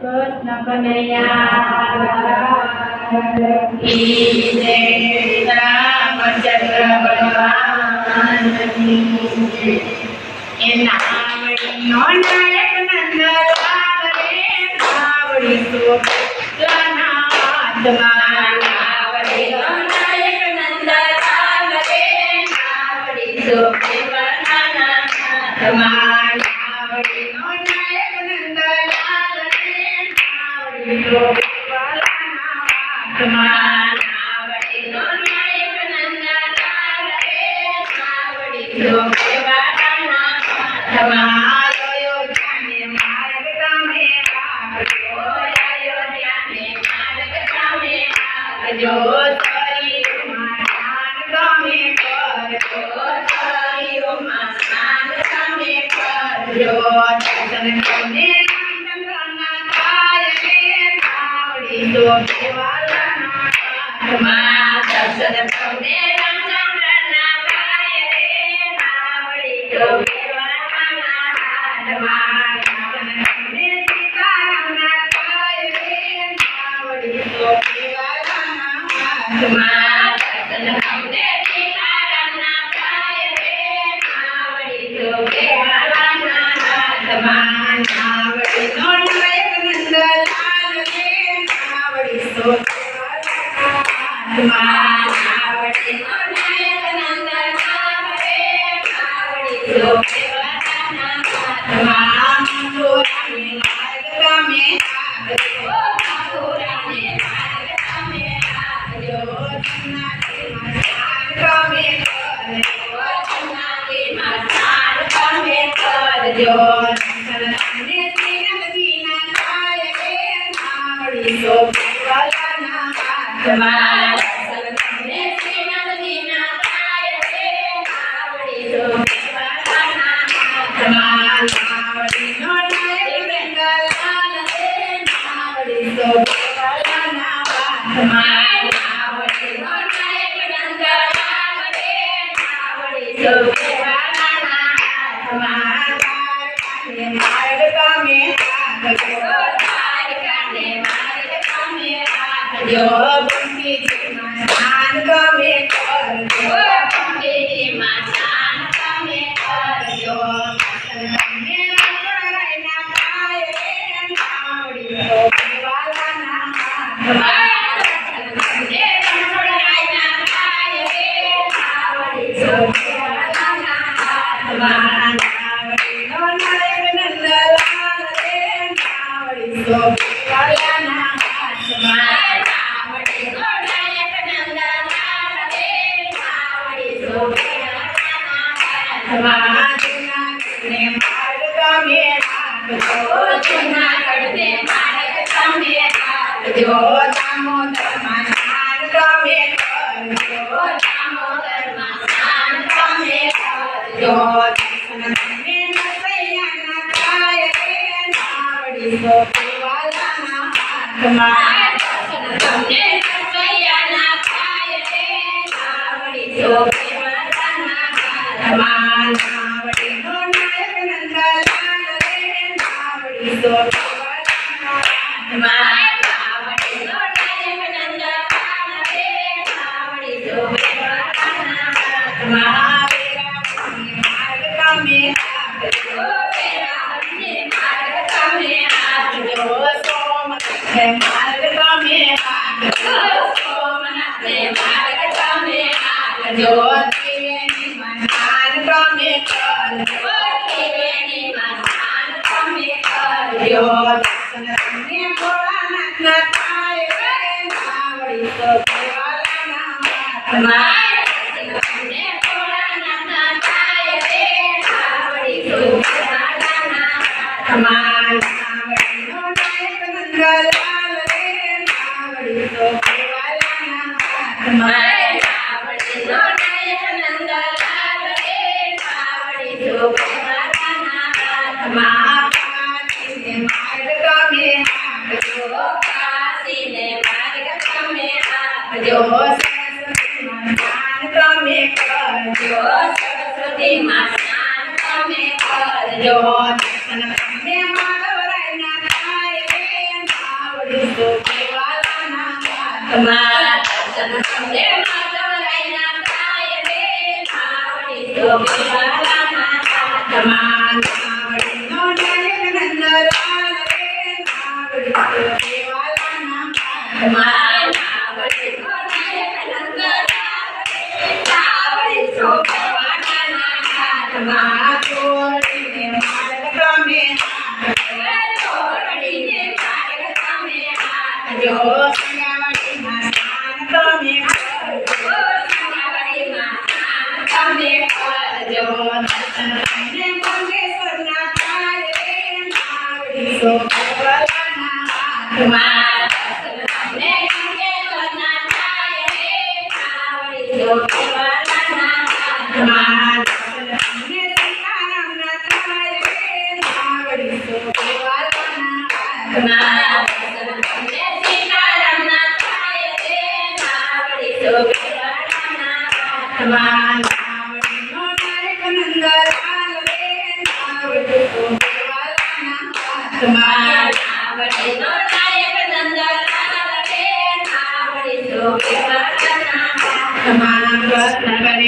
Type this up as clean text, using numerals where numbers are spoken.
કૃષ્ણ કનૈયા કી જય રામચંદ્ર ભગવાન કી જય નાવડીનો નાયક નંદલાલ રે નાવડી સોનાથમાં નાવડીનો નાયક નંદલાલ રે નાવડી સોનાથમાં નાવડીનો નાયક નંદલાલ રે નાવડી સોનાથમાં નાવડીનો નાયક નંદલાલ રે નાવડી અયોધ્યાને માર્ગ તમે રાખજો અયોધ્યાને માર્ગ તમે રાખજો શરીરમાં સ્નાન તમે કરજો શરીરમાં સ્નાન તમે કરજો દર્શન તમને રામચંદ્રના થાય રે નાવડી શોભેવાલાના હાથમાં દર્શન તમને રામચંદ્રના થાય રે નાવડી શોભેવાલાના હાથમાં દર્શન તમને સીતારામના થાય રે નાવડી શોભેવાલાના હાથમાં દર્શન તમને સીતારામના થાય રે નાવડી શોભેવાલાના હાથમાં નાવડીનો નાયક નંદલાલ રે નાવડી શોભેવાલાના નાવડીનો નાયક નંદલાલ રે નાવડી શોભેવાલાના હાથમાં મથુરાને માર્ગ તમે રાખજો મથુરાને માર્ગ તમે રાખજો જન્નાતીમાં સ્નાન તમે કરજો જન્નાતીમાં સ્નાન તમે કરજો દર્શન તમને શ્રીનંદજીના થાય રે નાવડી શોભેવાલાના હાથમાં દર્શન તમને શ્રીનંદજીના થાય રે નાવડી શોભેવાલાના હાથમાં નાવડીનો નાયક નંદલાલ રે નાવડી શોભેવાલાના હાથમાં નાવડીનો નાયક નંદલાલ રે નાવડી શોભેવાલાના હાથમાં દ્વારકાને માર્ગ તમે રાખજો દ્વારકાને માર્ગ તમે રાખજો ગંગેજીમાં સ્નાન તમે કરજો ગંગેજીમાં સ્નાન તમે કરજો દર્શન તમને રસોડાઈના થાય રે નાવડી શોભેવાલાના હાથમાં દર્શન તમને રસોડાઈના થાય રે નાવડી શોભેવાલાના હાથમાં નાવડીનો નાયક નંદલાલ રે નાવડી શોભેવાલાના હાથમાં નાવડીનો નાયક નંદલાલ રે નાવડી શોભેવાલાના હાથમાં જૂનાગઢને માર્ગ તમે રાખજો જૂનાગઢને માર્ગ તમે રાખજો દામોદરમાં સ્નાન તમે કરજો દામોદરમાં સ્નાન તમે કરજો દર્શન તમને નરસૈયાના થાય રે નાવડી શોભેવાલાના હાથમાં દર્શન તમને નરસૈયાના થાય રે નાવડી શોભેવાલાના હાથમાં નાવડીનો નાયક નંદલાલ રે નાવડી શોભેવાલાના હાથમાં નાવડીનો નાયક નંદલાલ રે નાવડી શોભેવાલાના હાથમાં વેરાવળને માર્ગ તમે રાખજો વેરાવળને માર્ગ તમે રાખજો સોમનાથને માર્ગ તમે રાખજો સોમનાથને માર્ગ તમે રાખજો ત્રિવેણીમાં સ્નાન તમે કરજો ત્રિવેણીમાં સ્નાન તમે કરજો દર્શન તમને ભોળાનાથના થાય રે નાવડી શોભેવાલાના હાથમાં દર્શન તમને ભોળાનાથના થાય રે નાવડી શોભેવાલાના હાથમાં નાવડીનો નાયક નંદલાલ રે નાવડી શોભેવાલાના હાથમાં નાવડીનો નાયક નંદલાલ રે નાવડી શોભેવાલાના હાથમાં કાશીને માર્ગ તમે રાખજો કાશીને માર્ગ તમે રાખજો સરસ્વતીમાં સ્નાન તમે કરજો સરસ્વતીમાં સ્નાન તમે કરજો દર્શન તમને માધવરાયના થાય રે તમારા દર્શન તમને માધવરાયના થાય રે નાવડી તો કેવાલાના હાથમાં નાવડીનો નાયક નંદલાલ રે નાવડી તો કેવાલાના હાથમાં નાવડીનો નાયક નંદલાલ રે નાવડી તો કેવાલાના હાથમાં છોડીને માર્ગ તમે છોડીને માર્ગ તમે જો સંગાવડીમાં સ્નાન તમે કરજો સંગાવડીમાં સ્નાન તમે કરજો દર્શન કરીને મંગેશ્વરના થાય રે નાવડી તો કેવાલાના હાથમાં દર્શન કરીને મંગેશ્વરના થાય રે નાવડી તો કેવાલાના હાથમાં દર્શન કરીને સીતારામના થાય રે નાવડી તો કેવાલાના હાથમાં દર્શન કરીને સીતારામના થાય રે નાવડી તો કેવાલાના હાથમાં નાવડીનો નાયક નંદલાલ રે નાવડી તો કેવાલાના હાથમાં નાવડીનો નાયક નંદલાલ રે નાવડી તો કેવાલાના હાથમાં